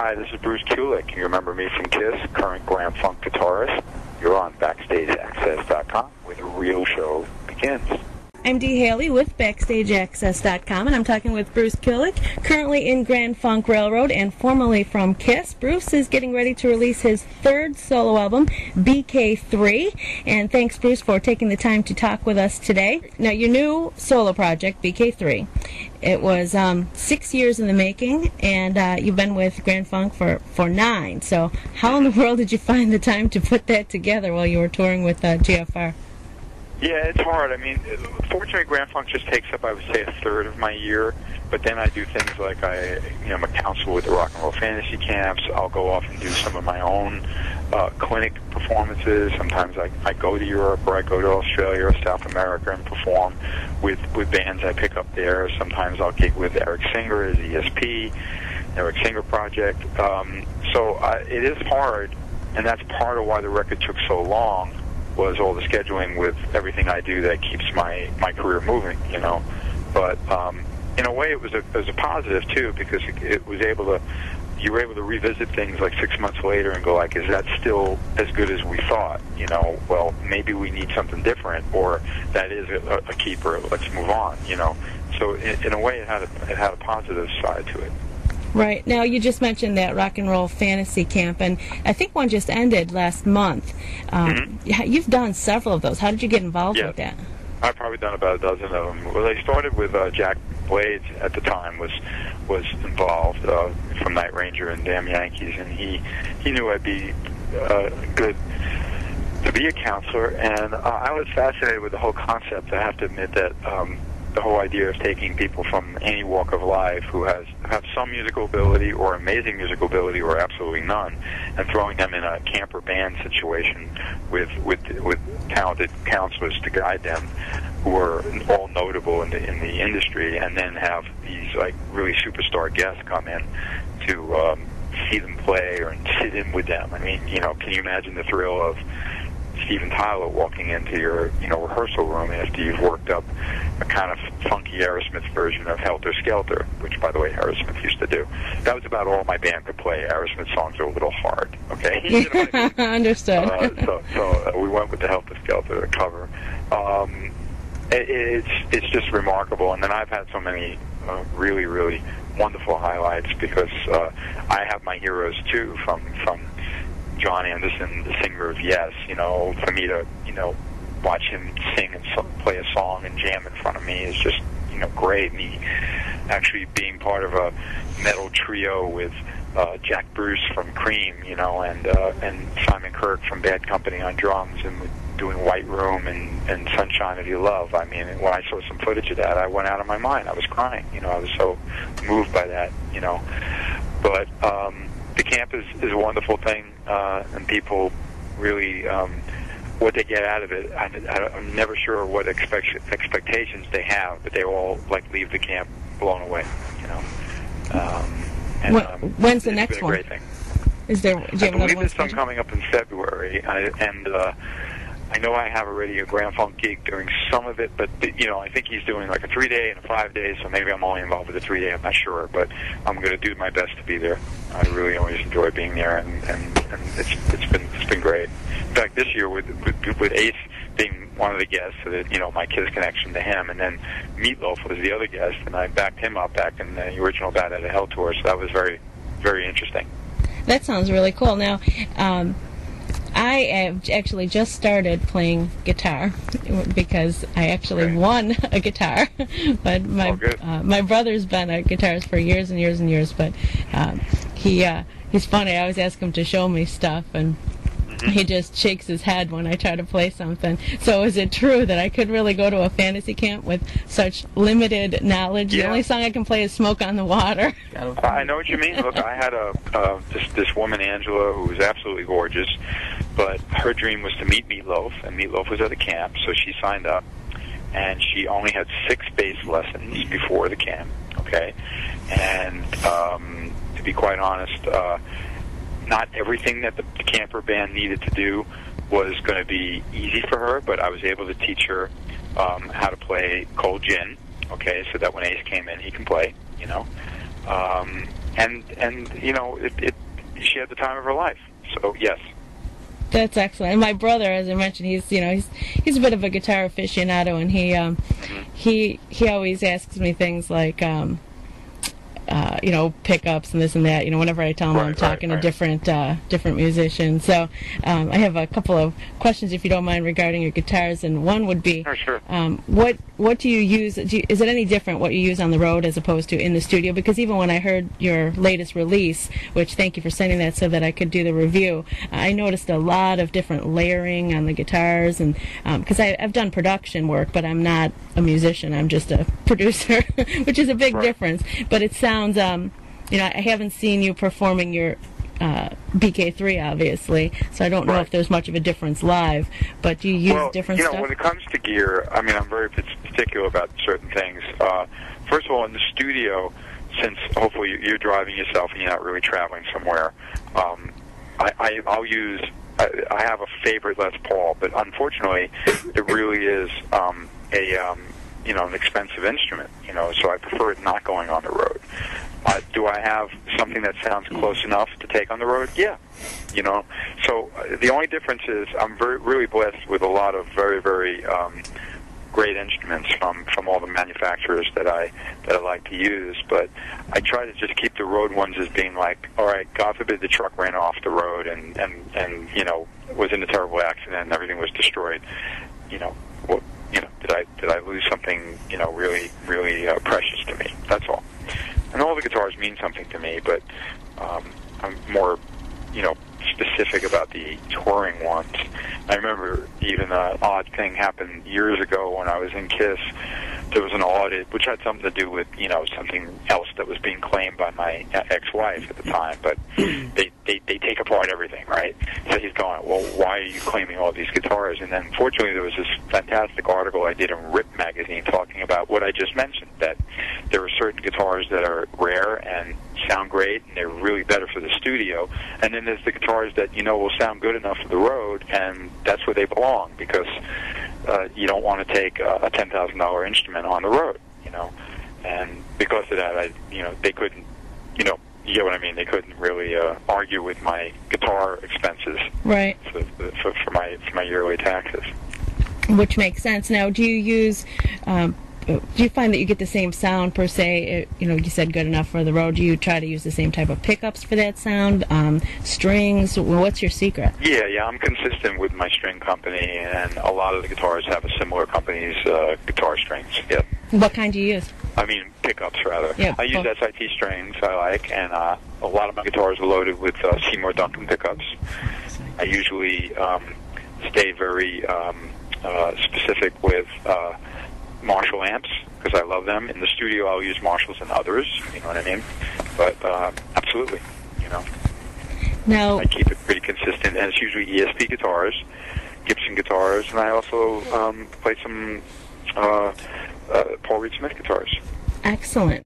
Hi, this is Bruce Kulick. You remember me from KISS, current glam funk guitarist. You're on BackstageAccess.com, where the real show begins. I'm Dee Haley with BackstageAccess.com, and I'm talking with Bruce Kulick, currently in Grand Funk Railroad and formerly from KISS. Bruce is getting ready to release his third solo album, BK3, and thanks, Bruce, for taking the time to talk with us today. Now, your new solo project, BK3, it was 6 years in the making, and you've been with Grand Funk for 9, so how in the world did you find the time to put that together while you were touring with GFR? Yeah, it's hard. I mean, fortunately, Grand Funk just takes up, I would say, a third of my year. But then I do things like I'm a counselor with the Rock and Roll Fantasy Camps. I'll go off and do some of my own clinic performances. Sometimes I go to Europe or I go to Australia or South America and perform with bands I pick up there. Sometimes I'll gig with Eric Singer as ESP, Eric Singer Project. So it is hard, and that's part of why the record took so long. Was all the scheduling with everything I do that keeps my career moving, you know. But in a way, it was a positive too, because you were able to revisit things like 6 months later and go like, is that still as good as we thought? You know, well, maybe we need something different, or that is a keeper. Let's move on, you know. So in a way, it had a positive side to it. Right. Now, you just mentioned that Rock and Roll Fantasy Camp, and I think one just ended last month. You've done several of those. How did you get involved with that? I've probably done about a dozen of them. Well, they started with Jack Blades at the time was involved from Night Ranger and Damn Yankees, and he knew I'd be good to be a counselor, and I was fascinated with the whole concept. I have to admit that the whole idea of taking people from any walk of life who have some musical ability or amazing musical ability or absolutely none, and throwing them in a camper band situation with talented counselors to guide them, who are all notable in the industry, and then have these like really superstar guests come in to see them play or sit in with them. I mean, you know, can you imagine the thrill of Steven Tyler walking into your, rehearsal room after you've worked up a kind of funky Aerosmith version of Helter Skelter, which, by the way, Aerosmith used to do. That was about all my band could play. Aerosmith songs are a little hard, okay? You know what I mean? Understood. So we went with the Helter Skelter cover. It's just remarkable. And then I've had so many really, really wonderful highlights, because I have my heroes, too, from John Anderson, the singer of Yes. For me to, watch him sing and play a song and jam in front of me is just, great. Me actually being part of a metal trio with Jack Bruce from Cream, and Simon Kirk from Bad Company on drums, and doing White Room and Sunshine of Your Love. I mean, when I saw some footage of that, I went out of my mind. I was crying. I was so moved by that, But the camp is a wonderful thing, and people really, what they get out of it, I'm never sure what expectations they have, but they all leave the camp blown away, When's the next one? Great thing. Is there? Do you have I believe there's some coming up in February, I know I have already a Grand Funk gig during some of it, but I think he's doing like a 3-day and a 5-day, so maybe I'm only involved with the 3-day. I'm not sure, but I'm going to do my best to be there. I really always enjoy being there, and it's been great. In fact, this year with Ace being one of the guests, so that my KISS connection to him, and then Meatloaf was the other guest, and I backed him up back in the original Bat Out of Hell tour, so that was very, very interesting. That sounds really cool. Now, I have actually just started playing guitar, because I actually won a guitar. But my brother's been a guitarist for years and years and years. But he's funny. I always ask him to show me stuff, and he just shakes his head when I try to play something. So is it true that I could really go to a fantasy camp with such limited knowledge? Yeah. The only song I can play is Smoke on the Water. I know what you mean. Look, I had this woman, Angela, who was absolutely gorgeous, but her dream was to meet Meatloaf, and Meatloaf was at the camp, so she signed up, and she only had 6 bass lessons before the camp, okay? And to be quite honest, not everything that the camper band needed to do was going to be easy for her, but I was able to teach her how to play Cold Gin, okay, so that when Ace came in, he can play, and you know, she had the time of her life. So yes. That's excellent. And my brother, as I mentioned, he's a bit of a guitar aficionado, and he always asks me things like, pickups and this and that. Whenever I tell him I'm talking to different musicians. So I have a couple of questions, if you don't mind, regarding your guitars. And one would be, sure. What do you use? Is it any different what you use on the road as opposed to in the studio? Because even when I heard your latest release, which thank you for sending that so that I could do the review, I noticed a lot of different layering on the guitars, and because I've done production work, but I'm not a musician. I'm just a producer, which is a big difference. But it sounds, I haven't seen you performing your BK3, obviously, so I don't know if there's much of a difference live, but do you use different stuff? When it comes to gear, I mean, I'm very particular about certain things. First of all, in the studio, since hopefully you're driving yourself and you're not really traveling somewhere, I'll use, I have a favorite Les Paul, but unfortunately, it really is an expensive instrument, so I prefer it not going on the road. Do I have something that sounds close enough to take on the road? Yeah. So the only difference is I'm really blessed with a lot of very, very great instruments from all the manufacturers that I like to use, but I try to just keep the road ones as being like, all right, God forbid the truck ran off the road and was in a terrible accident and everything was destroyed. Did I lose something really, really precious to me? That's all. And all the guitars mean something to me, but I'm more, specific about the touring ones. I remember even an odd thing happened years ago when I was in KISS. There was an audit, which had something to do with, something else that was being claimed by my ex-wife at the time, but they take apart everything, right? So he's going, well, why are you claiming all these guitars? And then, fortunately, there was this fantastic article I did in RIP magazine talking about what I just mentioned, that there are certain guitars that are rare and sound great, and they're really better for the studio, and then there's the guitars that will sound good enough for the road, and that's where they belong, because you don't want to take a $10,000 instrument on the road, and because of that, they couldn't, you get what I mean, they couldn't really argue with my guitar expenses for my yearly taxes. Which makes sense. Now, do you use do you find that you get the same sound per se? You said good enough for the road. Do you try to use the same type of pickups for that sound? Strings? What's your secret? Yeah, I'm consistent with my string company, and a lot of the guitars have a similar company's guitar strings. Yeah. What kind do you use? I mean, pickups, rather. Yeah, I use SIT strings I like, and a lot of my guitars are loaded with Seymour Duncan pickups. I usually stay very specific with Marshall amps, because I love them. In the studio, I'll use Marshalls and others, you know what I mean? But absolutely, Now, I keep it pretty consistent, and it's usually ESP guitars, Gibson guitars, and I also play some Paul Reed Smith guitars. Excellent.